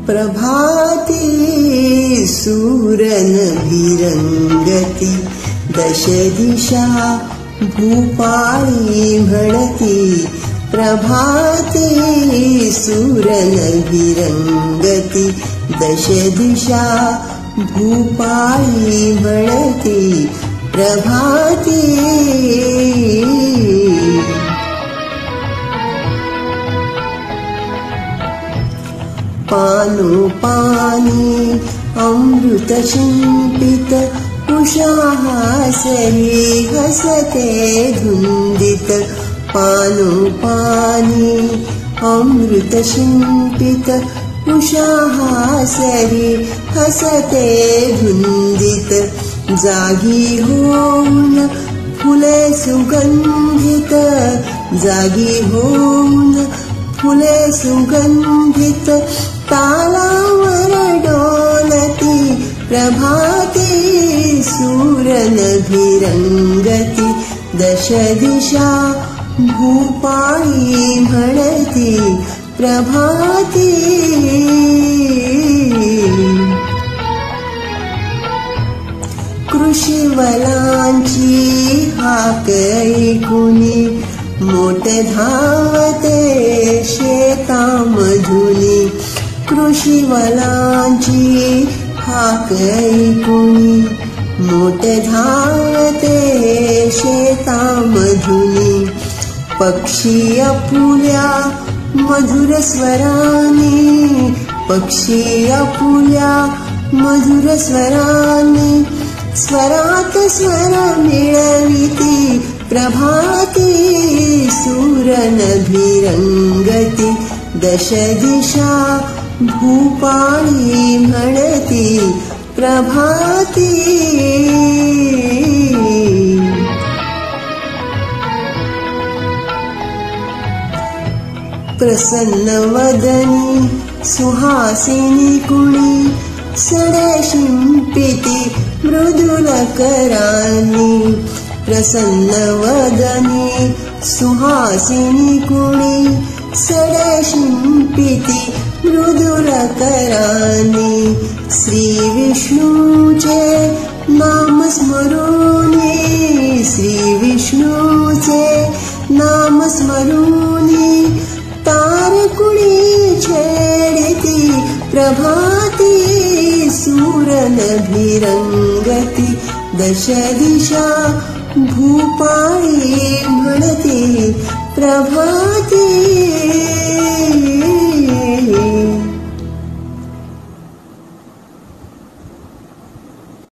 प्रभाते सूरनभिरंगती दश दिशा भूपाळी म्हणती प्रभाते सूरनभिरंगती दश दिशा भूपाळी म्हणती प्रभाते पानोपानी अमृत शिंपित उषाहासरी हसते धुंदित पानोपानी अमृत शिंपित उषाहासरी हसते धुंदित जागी होऊन फुले सुगंधित जागी होऊन फुले सुगंधित तालावर डोलती प्रभाते सूरनभिरंगती दश दिशा भूपाळी म्हणती प्रभाते कृषीवलांची हाक ऐकुनी मोठ धावते शेतामधुनी कृषीवलांची हाक ऐकुनी मोठ धावते शेतामधुनी पक्षी आपुल्या मधुर स्वरानी पक्षी आपुल्या मधुर स्वरानी स्वरात स्वर मिळविती प्रभाते सूरनभिरंगती दश दिशा भूपाळी म्हणती प्रभाते प्रसन्न वदनी सुहासिनी कुणी सडशिंपिती मृदुल करानी प्रसन्न वदनी सुहासिनी कुणी सडशिंपिती मृदुल करानी श्री विष्णूचे नाम स्मरूनी श्री विष्णूचे नाम स्मरूनी तारकुळी छेडिती प्रभाते सूरनभिरंगती दश दिशा भूपाळी